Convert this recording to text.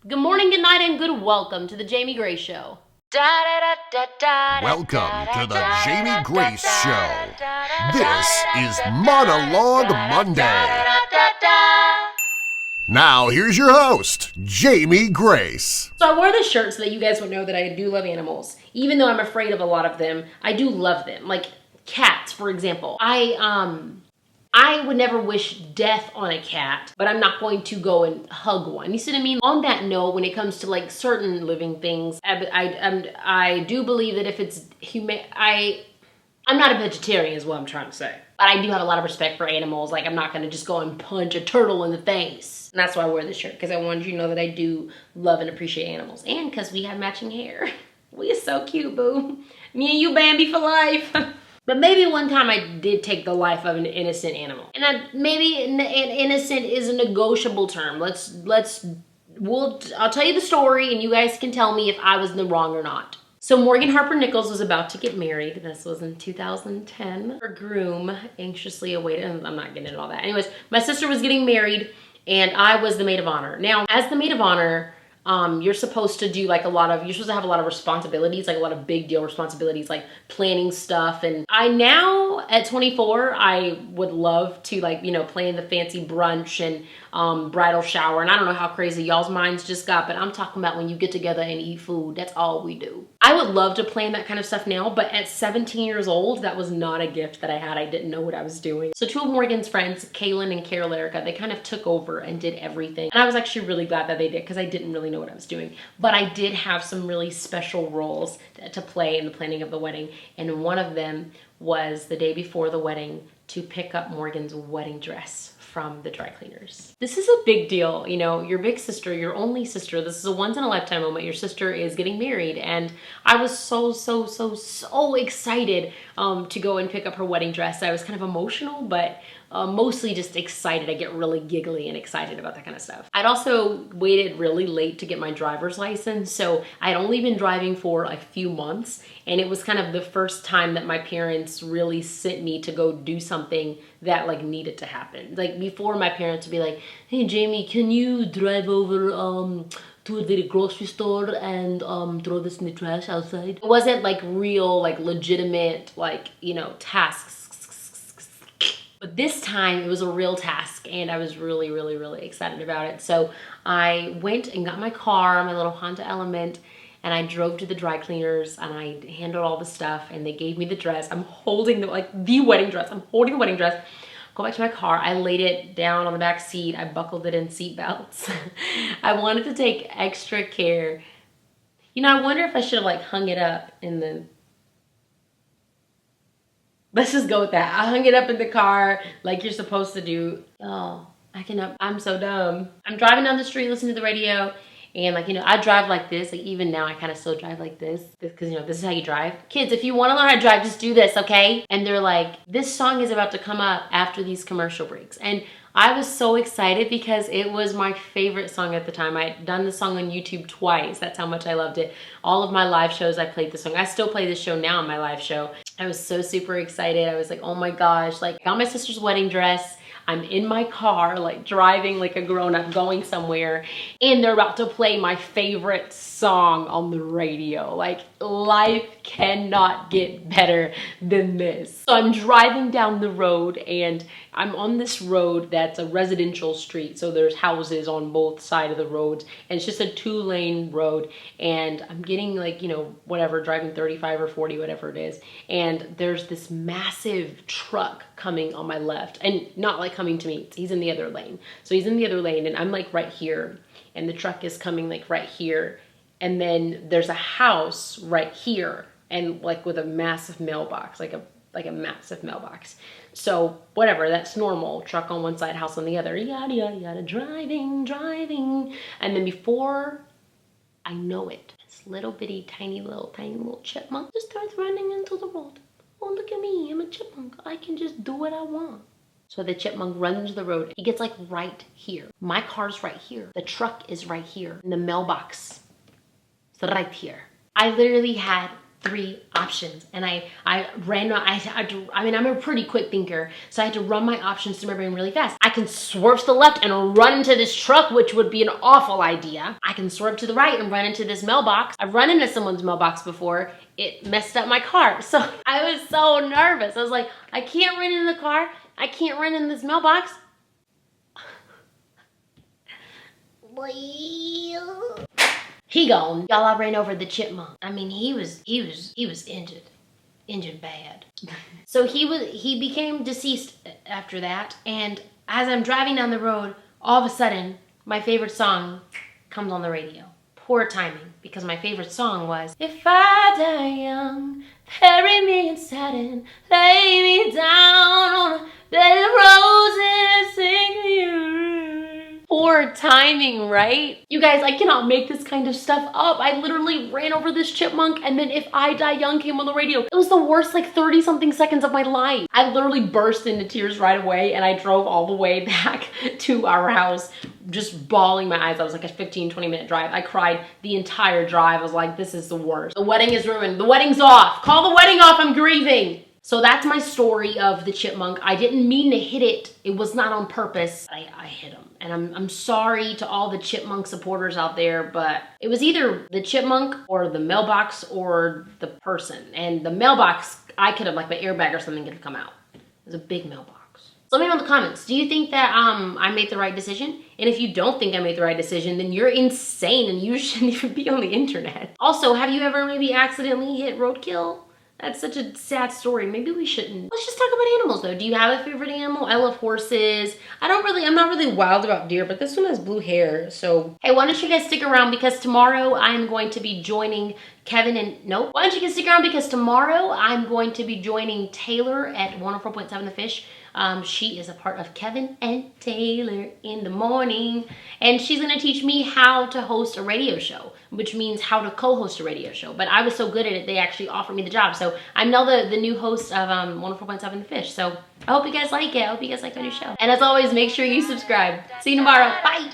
Good morning, good night, and good welcome to the Jamie Gray Show. Welcome to the Jamie Grace Show. This is Monologue Monday. Now here's your host, Jamie Grace. So I wore this shirt so that you guys would know that I do love animals. Even though I'm afraid of a lot of them, I do love them. Like cats, for example. I would never wish death on a cat, but I'm not going to go and hug one. You see what I mean? On that note, when it comes to like certain living things, I do believe that if it's human, I'm not a vegetarian is what I'm trying to say. But I do have a lot of respect for animals. Like I'm not gonna just go and punch a turtle in the face. And that's why I wear this shirt, because I wanted you to know that I do love and appreciate animals. And because we have matching hair. We are so cute, boo. Me and you, Bambi for life. But maybe one time I did take the life of an innocent animal. And maybe an innocent is a negotiable term. I'll tell you the story and you guys can tell me if I was in the wrong or not. So Morgan Harper Nichols was about to get married. This was in 2010. Her groom anxiously awaited, I'm not getting into all that. Anyways, my sister was getting married and I was the maid of honor. Now, as the maid of honor, you're supposed to do you're supposed to have a lot of responsibilities, like a lot of big deal responsibilities, like planning stuff. And I now at 24, I would love to plan the fancy brunch and bridal shower. And I don't know how crazy y'all's minds just got, but I'm talking about when you get together and eat food, that's all we do. I would love to plan that kind of stuff now, but at 17 years old, that was not a gift that I had. I didn't know what I was doing. So two of Morgan's friends, Kaylin and Carol Erica, they kind of took over and did everything. And I was actually really glad that they did, because I didn't really know what I was doing. But I did have some really special roles to play in the planning of the wedding. And one of them was the day before the wedding to pick up Morgan's wedding dress from the dry cleaners. This is a big deal, your big sister, your only sister. This is a once in a lifetime moment. Your sister is getting married, and I was so excited to go and pick up her wedding dress. I was kind of emotional, but mostly just excited. I get really giggly and excited about that kind of stuff. I'd also waited really late to get my driver's license, so I'd only been driving for a few months, and it was kind of the first time that my parents really sent me to go do something that needed to happen. Like before, my parents would be like, "Hey Jamie, can you drive over to the grocery store and throw this in the trash outside?" It wasn't real, legitimate, tasks. But this time it was a real task, and I was really excited about it. So I went and got my car, my little Honda Element, and I drove to the dry cleaners and I handled all the stuff, and they gave me the dress. I'm holding the wedding dress. I'm holding the wedding dress. Go back to my car. I laid it down on the back seat. I buckled it in seat belts. I wanted to take extra care. I wonder if I should have hung it up in the... Let's just go with that. I hung it up in the car like you're supposed to do. Oh, I'm so dumb. I'm driving down the street listening to the radio, and I drive like this. Even now I kind of still drive like this, because this is how you drive. Kids, if you want to learn how to drive, just do this, okay? And they're like, this song is about to come up after these commercial breaks. And I was so excited because it was my favorite song at the time. I'd done the song on YouTube twice. That's how much I loved it. All of my live shows, I played the song. I still play this show now on my live show. I was so super excited. I was like, oh my gosh, got my sister's wedding dress. I'm in my car, driving like a grown-up, going somewhere, and they're about to play my favorite song on the radio. Life cannot get better than this. So I'm driving down the road, and I'm on this road that's a residential street. So there's houses on both sides of the road, and it's just a 2-lane road. And I'm getting driving 35 or 40, whatever it is. And there's this massive truck coming on my left, and not coming to me. He's in the other lane. So he's in the other lane, and I'm right here, and the truck is coming right here. And then there's a house right here, and with a massive mailbox, like a massive mailbox. So whatever, that's normal. Truck on one side, house on the other, yada yada yada, driving. And then before I know it, this little bitty tiny little chipmunk just starts running into the road. Oh, look at me, I'm a chipmunk. I can just do what I want. So the chipmunk runs the road. He gets right here. My car's right here. The truck is right here. And the mailbox is right here. I literally had 3 options. And I ran, I mean, I'm a pretty quick thinker, so I had to run my options through my brain really fast. I can swerve to the left and run into this truck, which would be an awful idea. I can swerve to the right and run into this mailbox. I've run into someone's mailbox before. It messed up my car. So I was so nervous. I was like, I can't run in the car. I can't run in this mailbox. He gone. Y'all, I ran over the chipmunk. I mean, he was injured bad. So he became deceased after that. And as I'm driving down the road, all of a sudden, my favorite song comes on the radio. Poor timing, because my favorite song was, if I die young, bury me in satin, lay me down on a bed of roses, sing me. Poor timing, right? You guys, I cannot make this kind of stuff up. I literally ran over this chipmunk, and then If I Die Young came on the radio. It was the worst like 30 something seconds of my life. I literally burst into tears right away, and I drove all the way back to our house just bawling my eyes out. It was like a 15-20 minute drive. I cried the entire drive. I was like, this is the worst. The wedding is ruined. The wedding's off. Call the wedding off. I'm grieving. So that's my story of the chipmunk. I didn't mean to hit it. It was not on purpose. I hit him. And I'm sorry to all the chipmunk supporters out there, but it was either the chipmunk or the mailbox or the person. And the mailbox, I could have, like my airbag or something could have come out. It was a big mailbox. So let me know in the comments, do you think that I made the right decision? And if you don't think I made the right decision, then you're insane and you shouldn't even be on the internet. Also, have you ever maybe accidentally hit roadkill? That's such a sad story. Maybe we shouldn't. Let's just talk about animals though. Do you have a favorite animal? I love horses. I'm not really wild about deer, but this one has blue hair. So, hey, why don't you guys stick around, because tomorrow I'm going to be joining Kevin and, nope. Why don't you guys stick around, because tomorrow I'm going to be joining Taylor at 104.7 The Fish. She is a part of Kevin and Taylor in the morning, and she's gonna teach me how to host a radio show, which means how to co-host a radio show. But I was so good at it, they actually offered me the job. So I'm now the new host of 104.7 The Fish. So I hope you guys like it. I hope you guys like my new show. And as always, make sure you subscribe. See you tomorrow. Bye.